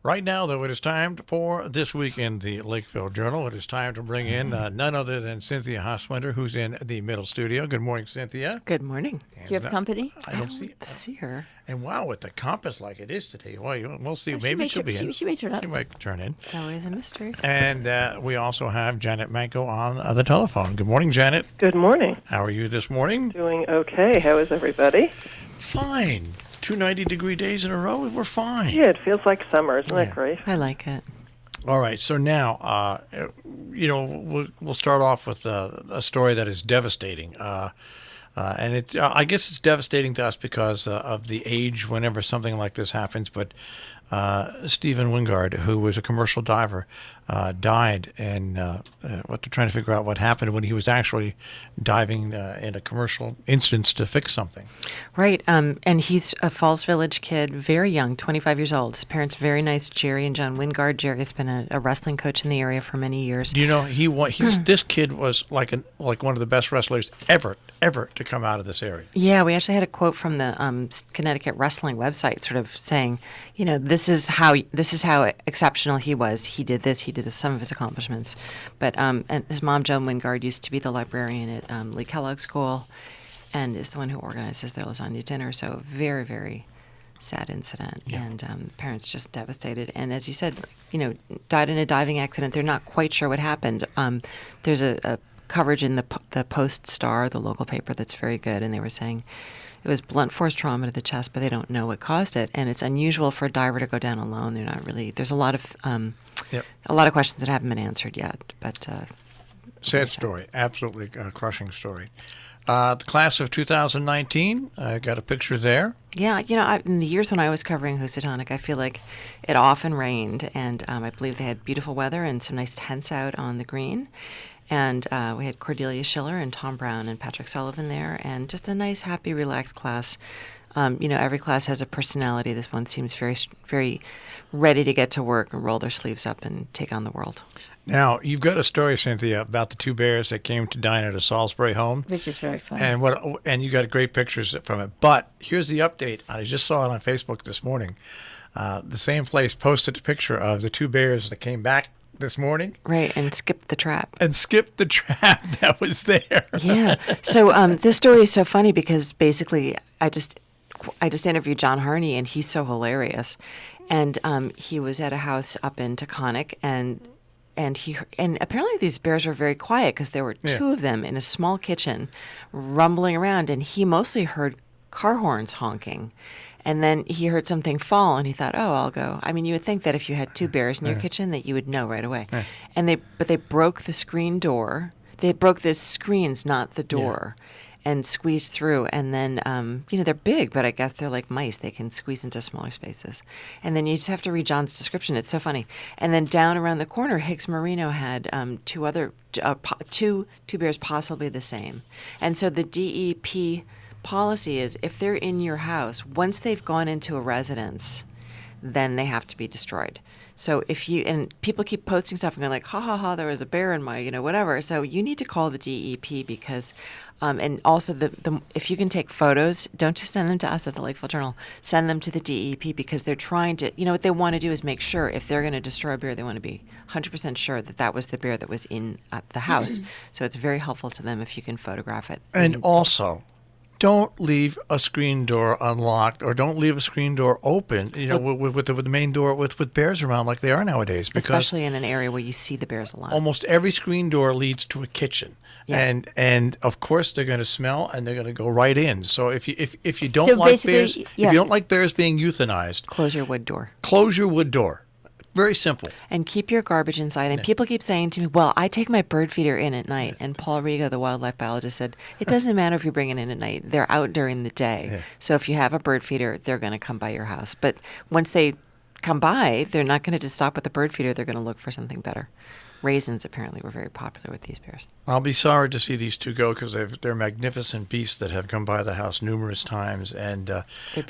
Right now, though, it is time for This Week in the Lakeville Journal. It is time to bring in none other than Cynthia Hoswender, who's in the middle studio. Good morning, Cynthia. Good morning. Do you have company? I don't See her. And wow, with the compass like it is today, well, we'll see. Well, Maybe she'll be in. She may turn up. She might turn in. It's always a mystery. And we also have Janet Manko on the telephone. Good morning, Janet. Good morning. How are you this morning? Doing okay. How is everybody? Fine. 2 90-degree days in a row. We're fine. Yeah, it feels like summer. Isn't that great? I like it. All right. So now, we'll start off with a story that is devastating. And I guess it's devastating to us because of the age whenever something like this happens. But Stephen Wingard, who was a commercial diver, died, and what they're trying to figure out what happened when he was actually diving in a commercial instance to fix something. Right. And he's a Falls Village kid, very young, 25 years old. His parents very nice, Jerry and John Wingard. Jerry has been a wrestling coach in the area for many years. Do you know this kid was like one of the best wrestlers ever to come out of this area. Yeah, we actually had a quote from the Connecticut wrestling website, sort of saying, this is how exceptional he was. He did this. Some of his accomplishments. But and his mom, Joan Wingard, used to be the librarian at Lee Kellogg School, and is the one who organizes their lasagna dinner. So very, very sad incident, and parents just devastated. And as you said, died in a diving accident. They're not quite sure what happened. There's a coverage in the Post-Star, the local paper, that's very good, and they were saying it was blunt force trauma to the chest, but they don't know what caused it, and it's unusual for a diver to go down alone. They're not really. There's a lot of questions that haven't been answered yet, but sad story, absolutely crushing story. The class of 2019, I got a picture there. Yeah, in the years when I was covering Housatonic, I feel like it often rained, and I believe they had beautiful weather and some nice tents out on the green. And we had Cordelia Schiller and Tom Brown and Patrick Sullivan there, and just a nice, happy, relaxed class. Every class has a personality. This one seems very, very ready to get to work and roll their sleeves up and take on the world. Now, you've got a story, Cynthia, about the two bears that came to dine at a Salisbury home. Which is very fun. And you got great pictures from it. But here's the update. I just saw it on Facebook this morning. The same place posted a picture of the two bears that came back this morning. Right, and skipped the trap. That was there. Yeah. So this story is so funny because basically I just interviewed John Harney, and he's so hilarious. And he was at a house up in Taconic, and apparently these bears were very quiet because there were two of them in a small kitchen rumbling around, and he mostly heard car horns honking. And then he heard something fall, and he thought, "Oh, I'll go." I mean, you would think that if you had two bears in your kitchen, that you would know right away. And they broke the screen door. They broke the screens, not the door, and squeezed through. And then, they're big, but I guess they're like mice. They can squeeze into smaller spaces. And then you just have to read John's description. It's so funny. And then down around the corner, Hicks Marino had two bears, possibly the same. And so the DEP policy is if they're in your house, once they've gone into a residence, then they have to be destroyed. So and people keep posting stuff and going like, ha ha ha, there was a bear in my, whatever. So you need to call the DEP because, and also if you can take photos, don't just send them to us at the Lakeville Journal, send them to the DEP because they're trying to, what they want to do is make sure if they're going to destroy a bear, they want to be 100% sure that was the bear that was in the house. So it's very helpful to them if you can photograph it. And also, don't leave a screen door unlocked, or don't leave a screen door open, with the main door with bears around like they are nowadays. Because especially in an area where you see the bears a lot. Almost every screen door leads to a kitchen. Yeah. And of course they're going to smell and they're going to go right in. So if you don't like bears, if you don't like bears being euthanized, close your wood door. Close your wood door. Very simple. And keep your garbage inside. And people keep saying to me, well, I take my bird feeder in at night. And Paul Riga, the wildlife biologist, said, it doesn't matter if you bring it in at night. They're out during the day. Yeah. So if you have a bird feeder, they're going to come by your house. But once they come by, they're not going to just stop with the bird feeder. They're going to look for something better. Raisins apparently were very popular with these bears. I'll be sorry to see these two go because they're magnificent beasts that have come by the house numerous times. And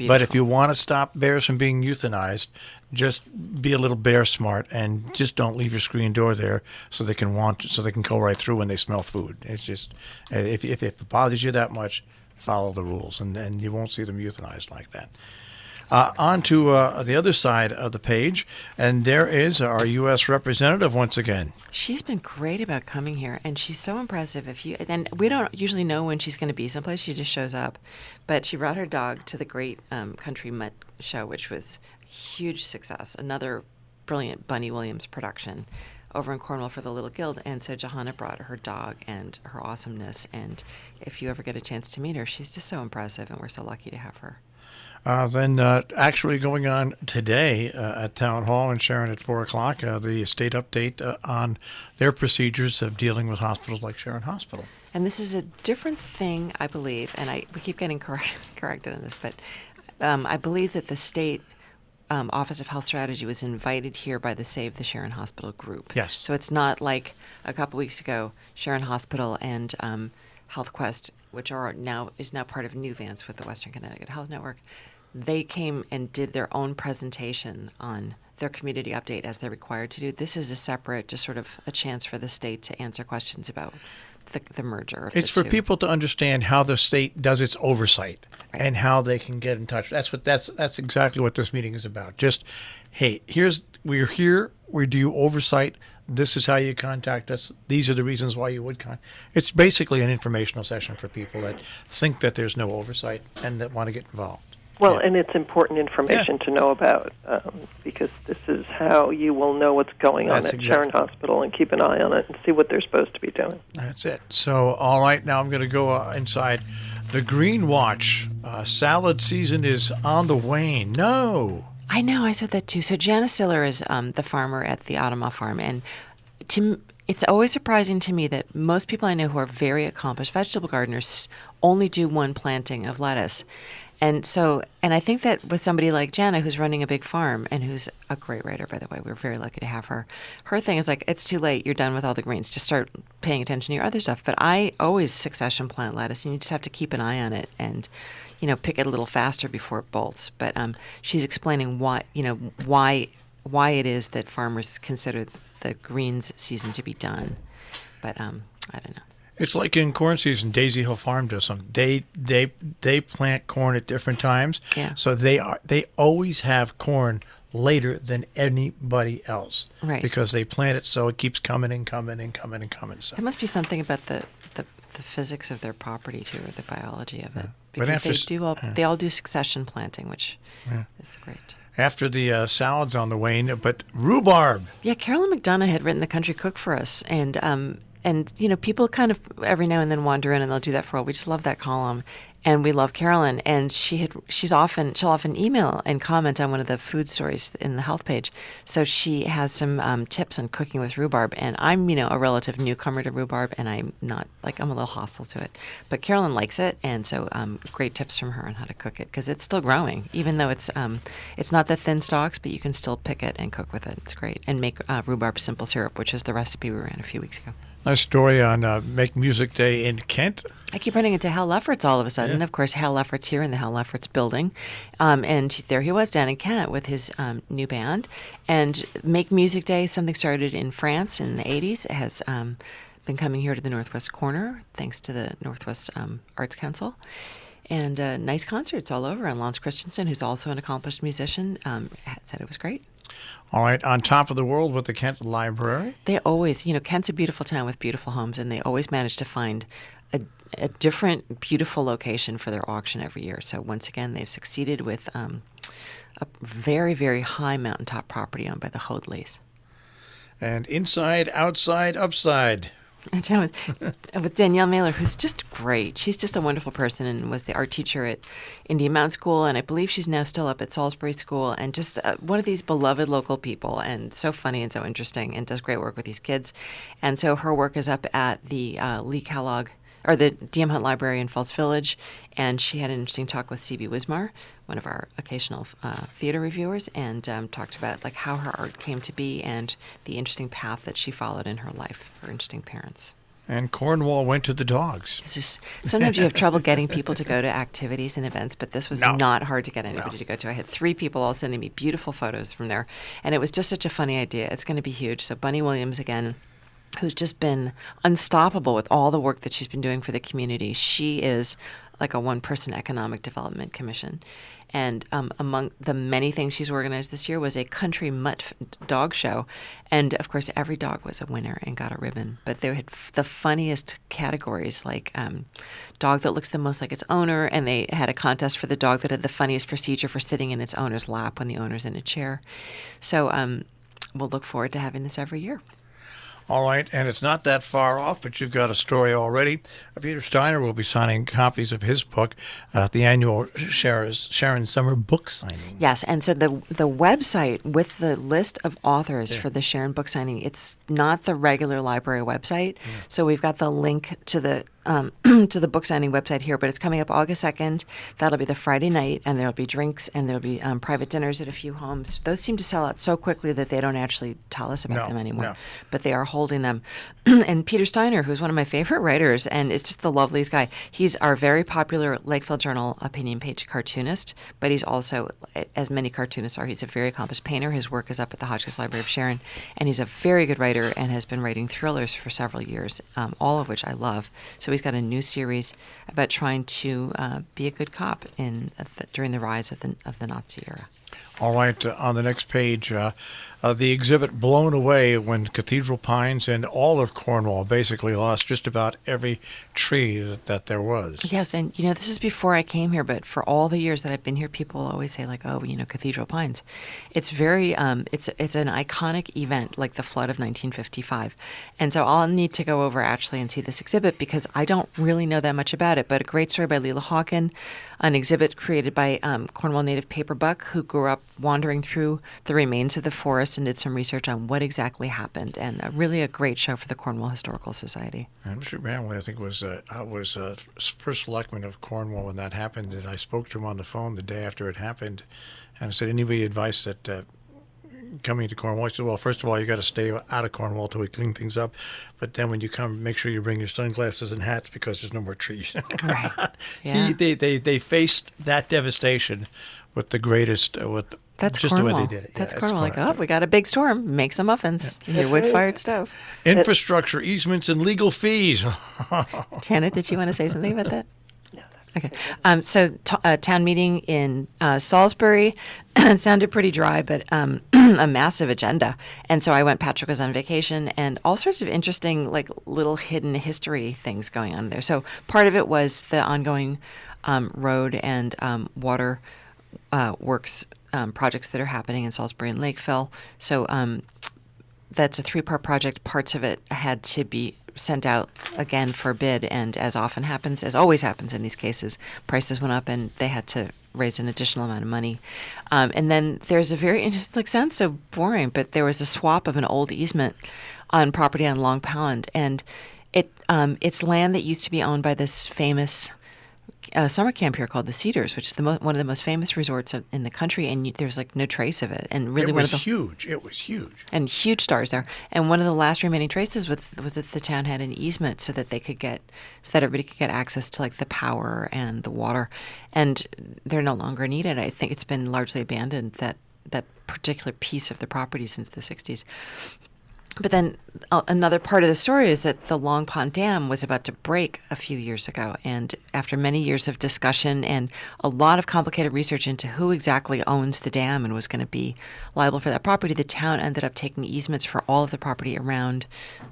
but if you want to stop bears from being euthanized, just be a little bear smart and just don't leave your screen door there so they can go right through when they smell food. It's just if it bothers you that much, follow the rules and you won't see them euthanized like that. On to the other side of the page, and there is our U.S. representative once again. She's been great about coming here, and she's so impressive. And we don't usually know when she's going to be someplace. She just shows up. But she brought her dog to the Great Country Mutt Show, which was a huge success. Another brilliant Bunny Williams production over in Cornwall for the Little Guild. And so Johanna brought her dog and her awesomeness. And if you ever get a chance to meet her, she's just so impressive, and we're so lucky to have her. Then actually going on today at Town Hall in Sharon at 4 o'clock, the state update on their procedures of dealing with hospitals like Sharon Hospital. And this is a different thing, I believe, and we keep getting corrected on this, but I believe that the state Office of Health Strategy was invited here by the Save the Sharon Hospital group. Yes. So it's not like a couple weeks ago, Sharon Hospital and HealthQuest, which is now part of Nuvance with the Western Connecticut Health Network. They came and did their own presentation on their community update as they're required to do. This is a separate, just sort of a chance for the state to answer questions about the merger. It's for people to understand how the state does its oversight and how they can get in touch. That's exactly what this meeting is about. Just, hey, we're here. We do oversight. This is how you contact us. These are the reasons why you would contact. It's basically an informational session for people that think that there's no oversight and that want to get involved. Well, and it's important information to know about because this is how you will know what's going on at Sharon Hospital and keep an eye on it and see what they're supposed to be doing. That's it. So, all right, now I'm going to go inside. The Green Watch. Salad season is on the wane. No. I know, I said that too. So Janice Siller is the farmer at the Ottawa farm, and it's always surprising to me that most people I know who are very accomplished vegetable gardeners only do one planting of lettuce. And I think that with somebody like Jana, who's running a big farm and who's a great writer, by the way, we're very lucky to have her. Her thing is like, it's too late. You're done with all the greens. Just start paying attention to your other stuff. But I always succession plant lettuce, and you just have to keep an eye on it and, pick it a little faster before it bolts. But she's explaining why it is that farmers consider the greens season to be done. But I don't know. It's like in corn season. Daisy Hill Farm does something. They plant corn at different times. Yeah. So they always have corn later than anybody else. Right. Because they plant it so it keeps coming and coming and coming and coming. So there must be something about the physics of their property too, or the biology of it. But Because they all do succession planting, which is great. After the salad's on the wane, but rhubarb. Yeah, Carolyn McDonough had written The Country Cook for us, and people kind of every now and then wander in, and they'll do that for a while. We just love that column, and we love Carolyn. And she'll often email and comment on one of the food stories in the health page. So she has some tips on cooking with rhubarb. And I'm a relative newcomer to rhubarb, and I'm not I'm a little hostile to it. But Carolyn likes it, and so great tips from her on how to cook it because it's still growing, even though it's not the thin stalks, but you can still pick it and cook with it. It's great, and make rhubarb simple syrup, which is the recipe we ran a few weeks ago. Nice story on Make Music Day in Kent. I keep running into Hal Lefferts all of a sudden. Yeah. Of course, Hal Lefferts here in the Hal Lefferts building. And there he was down in Kent with his new band. And Make Music Day, something started in France in the 80s. It has been coming here to the Northwest Corner, thanks to the Northwest Arts Council. And nice concerts all over. And Lance Christensen, who's also an accomplished musician, said it was great. All right, on top of the world with the Kent Library. They always, Kent's a beautiful town with beautiful homes, and they always manage to find a different, beautiful location for their auction every year. So once again, they've succeeded with a very, very high mountaintop property owned by the Hoadleys. And inside, outside, upside. With Danielle Mailer, who's just great. She's just a wonderful person and was the art teacher at Indian Mountain School, and I believe she's now still up at Salisbury School, and just one of these beloved local people, and so funny and so interesting, and does great work with these kids. And so her work is up at the Lee Kellogg, or the D.M. Hunt Library in Falls Village, and she had an interesting talk with C.B. Wismar, one of our occasional theater reviewers, and talked about how her art came to be and the interesting path that she followed in her life, her interesting parents. And Cornwall went to the dogs. Sometimes you have trouble getting people to go to activities and events, but this was not hard to get anybody to go to. I had 3 people all sending me beautiful photos from there, and it was just such a funny idea. It's going to be huge. So Bunny Williams again who's just been unstoppable with all the work that she's been doing for the community. She is like a one-person economic development commission. And among the many things she's organized this year was a country mutt dog show. And, of course, every dog was a winner and got a ribbon. But they had the funniest categories, like dog that looks the most like its owner. And they had a contest for the dog that had the funniest procedure for sitting in its owner's lap when the owner's in a chair. So we'll look forward to having this every year. All right, and it's not that far off, but you've got a story already. Peter Steiner will be signing copies of his book at the annual Sharon Summer Book Signing. Yes, and so the website with the list of authors for the Sharon Book Signing, it's not the regular library website. So we've got the link to the to the book signing website here, but it's coming up August 2nd. That'll be the Friday night, and there'll be drinks, and there'll be private dinners at a few homes. Those seem to sell out so quickly that they don't actually tell us about them anymore. No. But they are holding them. And Peter Steiner, who's one of my favorite writers and is just the loveliest guy, he's our very popular Lakeville Journal opinion page cartoonist, but he's also, as many cartoonists are, he's a very accomplished painter. His work is up at the Hotchkiss Library of Sharon, and he's a very good writer and has been writing thrillers for several years, all of which I love. So he's got a new series about trying to be a good cop during the rise of the Nazi era. All right, on the next page, the exhibit Blown Away when Cathedral Pines and all of Cornwall basically lost just about every tree that there was. Yes, and this is before I came here, but for all the years that I've been here, people always say like, oh, Cathedral Pines. It's very, it's an iconic event like the flood of 1955. And so I'll need to go over actually and see this exhibit because I don't really know that much about it, but a great story by Leela Hawken, an exhibit created by Cornwall native Paper Buck, who grew up wandering through the remains of the forest and did some research on what exactly happened, and really a great show for the Cornwall Historical Society. And Mr. Manley, I think, was first selectman of Cornwall when that happened, and I spoke to him on the phone the day after it happened, and I said, anybody advice that coming to Cornwall? He said, well, first of all, you got to stay out of Cornwall till we clean things up, but then when you come, make sure you bring your sunglasses and hats because there's no more trees. Right. Yeah. They faced that devastation with the greatest, that's just Cornwall. The way they did it. That's Cornwall. Like, oh, we got a big storm. Make some muffins. Your wood-fired stove. Infrastructure, easements, and legal fees. Janet, did you want to say something about that? No. Okay. So town meeting in Salisbury sounded pretty dry, but a massive agenda. And so I went. Patrick was on vacation, and all sorts of interesting, like little hidden history things going on there. So part of it was the ongoing road and water works projects that are happening in Salisbury and Lakeville. So that's a 3-part project. Parts of it had to be sent out again for bid, and as always happens in these cases, prices went up and they had to raise an additional amount of money. And then there's a very interesting, sounds so boring, but there was a swap of an old easement on property on Long Pond, and it's land that used to be owned by this famous summer camp here called the Cedars, which is one of the most famous resorts in the country, and there's like no trace of it. And really, it was huge. It was huge, and huge stars there. And one of the last remaining traces was that the town had an easement so that everybody could get access to like the power and the water. And they're no longer needed. I think it's been largely abandoned, that particular piece of the property, since the 60s. But then another part of the story is that the Long Pond Dam was about to break a few years ago. And after many years of discussion and a lot of complicated research into who exactly owns the dam and was going to be liable for that property, the town ended up taking easements for all of the property around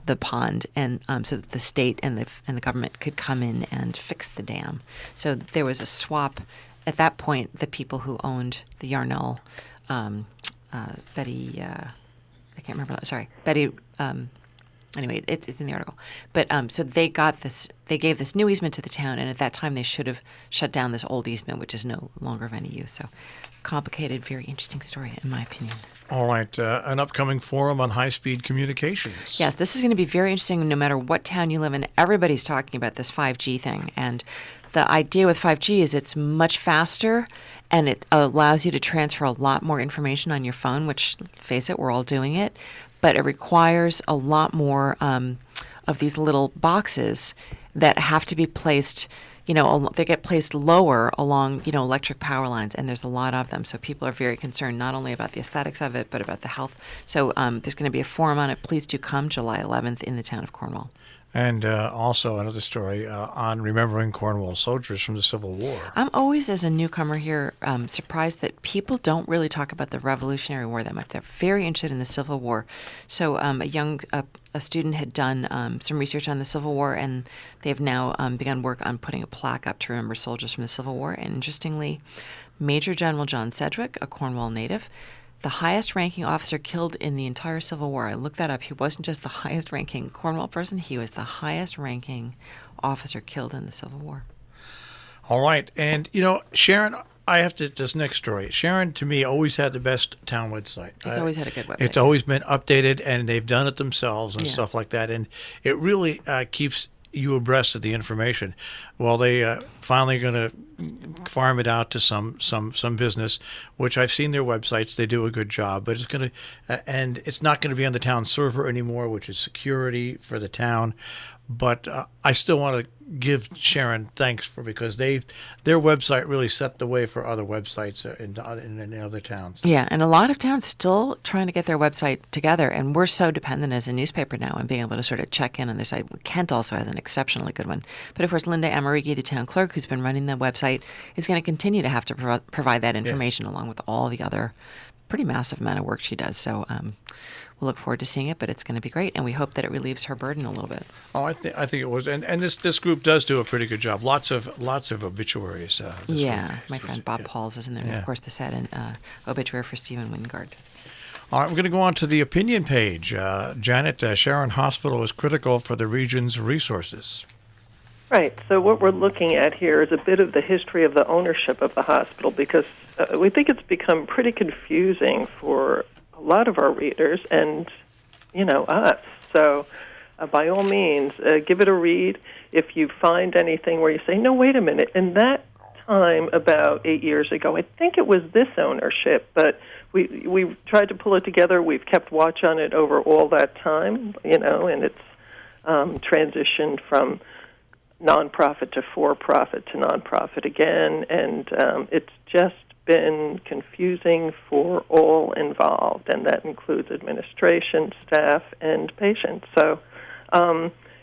the pond, and so that the state and the government could come in and fix the dam. So there was a swap. At that point, the people who owned the Yarnell, Betty... I can't remember. Sorry, Betty. Anyway, it's in the article. But so they gave this new easement to the town, and at that time they should have shut down this old easement, which is no longer of any use. So, complicated, very interesting story, in my opinion. All right, an upcoming forum on high-speed communications. Yes, this is going to be very interesting. No matter what town you live in, everybody's talking about this 5G thing, and the idea with 5G is it's much faster, and it allows you to transfer a lot more information on your phone, which, face it, we're all doing it. But it requires a lot more of these little boxes that have to be placed they get placed lower along, electric power lines, and there's a lot of them. So people are very concerned not only about the aesthetics of it, but about the health. So there's going to be a forum on it. Please do come July 11th in the town of Cornwall. And also another story on remembering Cornwall soldiers from the Civil War. I'm always, as a newcomer here, surprised that people don't really talk about the Revolutionary War that much. They're very interested in the Civil War. So a student had done some research on the Civil War, and they've now begun work on putting a plaque up to remember soldiers from the Civil War. And interestingly, Major General John Sedgwick, a Cornwall native, the highest-ranking officer killed in the entire Civil War. I looked that up. He wasn't just the highest-ranking Cornwall person. He was the highest-ranking officer killed in the Civil War. All right. And, Sharon, this next story. Sharon, to me, always had the best town website. It's always had a good website. It's always been updated, and they've done it themselves and stuff like that. And it really keeps you abreast of the information. Well, they finally going to farm it out to some business, which I've seen their websites. They do a good job, but it's going to, and it's not going to be on the town server anymore, which is security for the town. But I still want to give Sharon thanks because their website really set the way for other websites in other towns. Yeah, and a lot of towns still trying to get their website together, and we're so dependent as a newspaper now on being able to sort of check in on their site. Kent also has an exceptionally good one. But of course, Linda Amarigi, the town clerk, who's been running the website, is going to continue to have to provide that information along with all the other pretty massive amount of work she does. So we'll look forward to seeing it, but it's going to be great, and we hope that it relieves her burden a little bit. Oh, I think it was, and this group does do a pretty good job. Lots of obituaries. This week. My friend Bob Pauls is in there, and of course the sad obituary for Stephen Wingard. All right, we're going to go on to the opinion page. Janet, Sharon Hospital is critical for the region's resources. Right. So what we're looking at here is a bit of the history of the ownership of the hospital, because we think it's become pretty confusing for a lot of our readers and, us. So by all means, give it a read. If you find anything where you say, no, wait a minute, in that time about 8 years ago, I think it was this ownership, but we tried to pull it together. We've kept watch on it over all that time, and it's transitioned from nonprofit to for-profit to nonprofit again, and it's just been confusing for all involved, and that includes administration, staff, and patients. So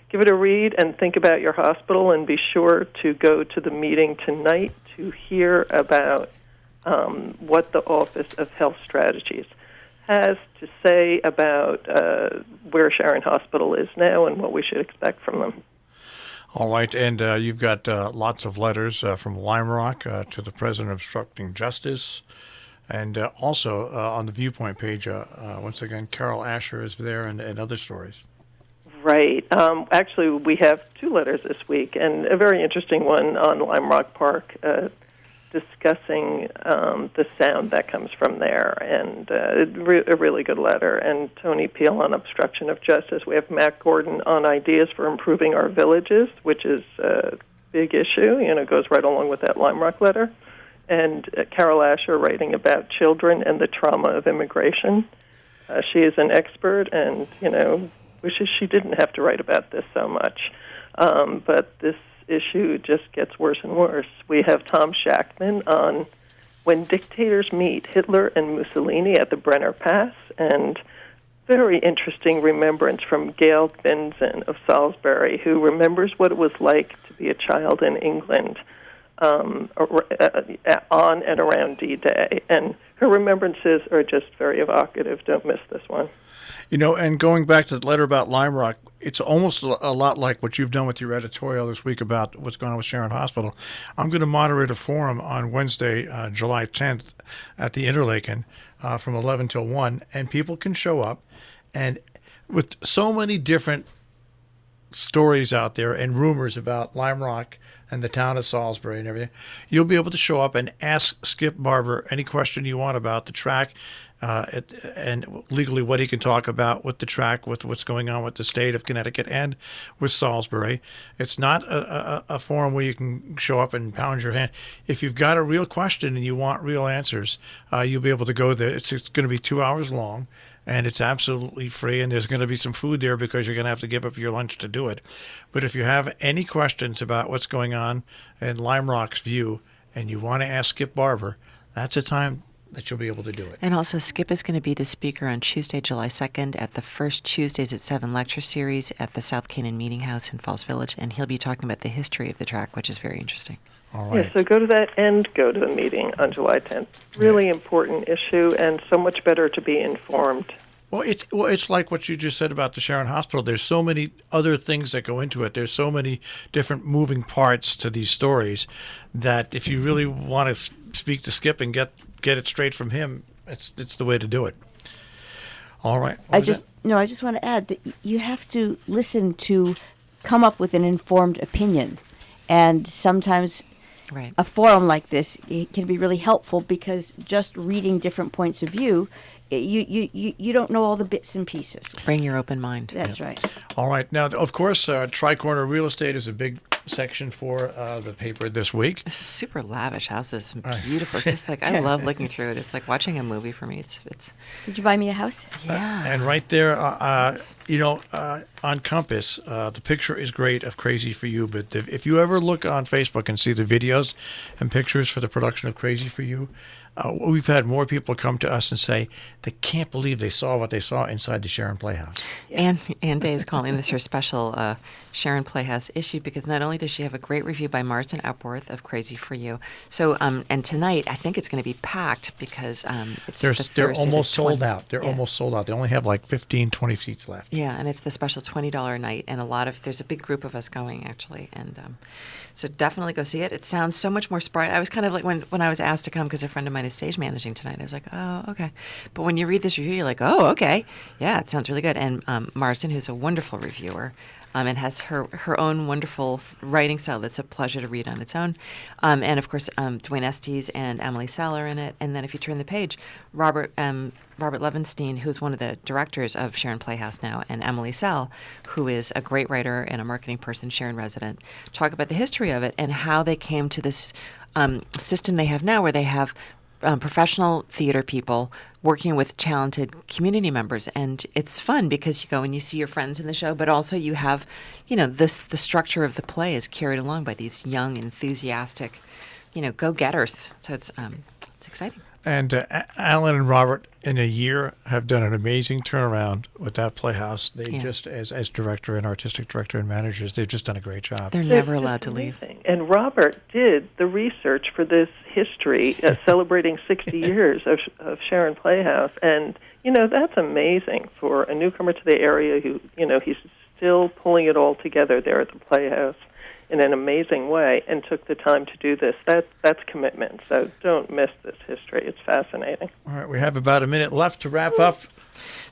give it a read and think about your hospital, and be sure to go to the meeting tonight to hear about what the Office of Health Strategies has to say about where Sharon Hospital is now and what we should expect from them. All right, and you've got lots of letters from Lime Rock to the President Obstructing Justice, and also on the Viewpoint page, once again, Carol Asher is there and other stories. Right. Actually, we have two letters this week, and a very interesting one on Lime Rock Park discussing the sound that comes from there, and a really good letter. And Tony Peel on obstruction of justice. We have Matt Gordon on ideas for improving our villages, which is a big issue. It goes right along with that Lime Rock letter. And Carol Asher writing about children and the trauma of immigration. She is an expert, and wishes she didn't have to write about this so much. But this issue just gets worse and worse. We have Tom Shackman on When Dictators Meet, Hitler and Mussolini at the Brenner Pass, and very interesting remembrance from Gail Binzen of Salisbury, who remembers what it was like to be a child in England on and around D-Day. And her remembrances are just very evocative. Don't miss this one. And going back to the letter about Lime Rock, it's almost a lot like what you've done with your editorial this week about what's going on with Sharon Hospital. I'm going to moderate a forum on Wednesday, July 10th at the Interlaken from 11 till 1, and people can show up. And with so many different stories out there and rumors about Lime Rock and the town of Salisbury and everything, you'll be able to show up and ask Skip Barber any question you want about the track, and legally what he can talk about with the track, with what's going on with the state of Connecticut and with Salisbury. It's not a forum where you can show up and pound your hand. If you've got a real question and you want real answers, you'll be able to go there. It's going to be 2 hours long, and it's absolutely free, and there's going to be some food there because you're going to have to give up your lunch to do it. But if you have any questions about what's going on in Lime Rock's View and you want to ask Skip Barber, that's a time that you'll be able to do it. And also, Skip is going to be the speaker on Tuesday, July 2nd at the First Tuesdays at 7 lecture series at the South Canaan Meeting House in Falls Village, and he'll be talking about the history of the track, which is very interesting. All right. Yeah, so go to that and go to the meeting on July 10th. Really important issue, and so much better to be informed. Well, it's like what you just said about the Sharon Hospital. There's so many other things that go into it. There's so many different moving parts to these stories that if you really want to speak to Skip and get it straight from him, it's the way to do it. All right. I just want to add that you have to listen to come up with an informed opinion, and sometimes. Right. A forum like this, it can be really helpful because just reading different points of view, you don't know all the bits and pieces. Bring your open mind. That's right. All right. Now, of course, Tri-Corner Real Estate is a big section for the paper this week. Super lavish houses, beautiful. It's just like I love looking through it. It's like watching a movie for me. It's. Did you buy me a house? Yeah. And right there, on Compass, the picture is great of Crazy for You. But if you ever look on Facebook and see the videos and pictures for the production of Crazy for You, we've had more people come to us and say they can't believe they saw what they saw inside the Sharon Playhouse. Ann Day is calling this her special Sharon Playhouse issue because not only does she have a great review by Marsden Upworth of Crazy for You, so and tonight I think it's going to be packed because they're almost sold out. They're almost sold out. They only have like 15, 20 seats left. Yeah, and it's the special $20 night, and there's a big group of us going actually, and so definitely go see it. It sounds so much more sprite. I was kind of like when I was asked to come because a friend of mine is stage managing tonight. I was like, oh, okay. But when you read this review, you're like, oh, okay. Yeah, it sounds really good. And Marsden, who's a wonderful reviewer, and has her own wonderful writing style that's a pleasure to read on its own. And of course, Dwayne Estes and Emily Sell are in it. And then if you turn the page, Robert Levenstein, who's one of the directors of Sharon Playhouse now, and Emily Sell, who is a great writer and a marketing person, Sharon resident, talk about the history of it and how they came to this system they have now where they have professional theater people working with talented community members, and it's fun because you go and you see your friends in the show, but also you have, the structure of the play is carried along by these young, enthusiastic, go-getters. So it's exciting. And Alan and Robert, in a year, have done an amazing turnaround with that Playhouse. They just, as director and artistic director and managers, they've just done a great job. They're never allowed to leave. And Robert did the research for this history, celebrating 60 years of Sharon Playhouse. And, that's amazing for a newcomer to the area who, he's still pulling it all together there at the Playhouse in an amazing way and took the time to do this. That's commitment. So don't miss this history. It's fascinating. All right, we have about a minute left to wrap up.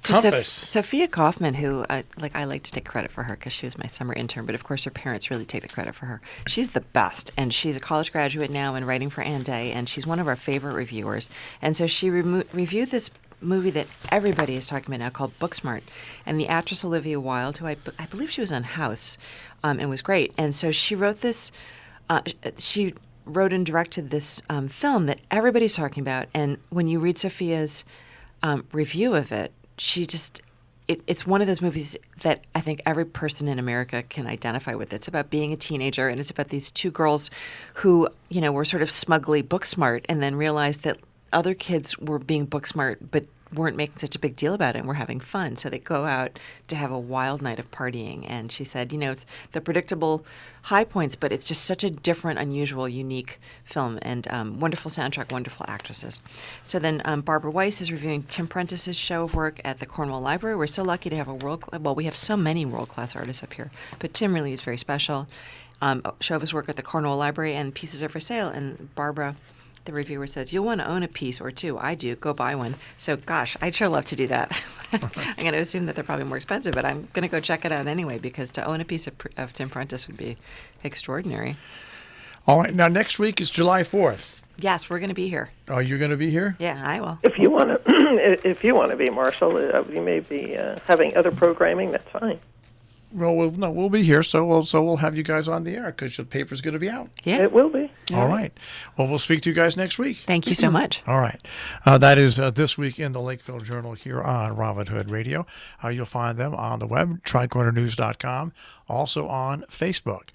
Compass. Sophia Kaufman, who I like to take credit for her because she was my summer intern, but of course her parents really take the credit for her. She's the best, and she's a college graduate now and writing for Ann Day, and she's one of our favorite reviewers. And so she reviewed this movie that everybody is talking about now called Booksmart, and the actress Olivia Wilde, who I believe she was on House, and was great. And so she wrote this. She wrote and directed this film that everybody's talking about. And when you read Sophia's review of it, it's one of those movies that I think every person in America can identify with. It's about being a teenager, and it's about these two girls who, were sort of smugly book smart and then realized that other kids were being book smart but weren't making such a big deal about it and were having fun. So they go out to have a wild night of partying. And she said, it's the predictable high points, but it's just such a different, unusual, unique film. And wonderful soundtrack, wonderful actresses. So then Barbara Weiss is reviewing Tim Prentice's show of work at the Cornwall Library. We're so lucky to have we have so many world-class artists up here, but Tim really is very special. Show of his work at the Cornwall Library, and pieces are for sale. And Barbara, the reviewer, says, you'll want to own a piece or two. I do. Go buy one. So, gosh, I'd sure love to do that. I'm going to assume that they're probably more expensive, but I'm going to go check it out anyway because to own a piece of Tim Prentice would be extraordinary. All right. Now, next week is July 4th. Yes, we're going to be here. Oh, you're going to be here? Yeah, I will. If you want to be, Marshall, you may be having other programming. That's fine. Well, we'll be here, so we'll have you guys on the air because the paper's going to be out. Yeah, it will be. All right. Well, we'll speak to you guys next week. Thank you so much. All right. That is This Week in the Lakeville Journal here on Robin Hood Radio. You'll find them on the web, tricornernews.com, also on Facebook.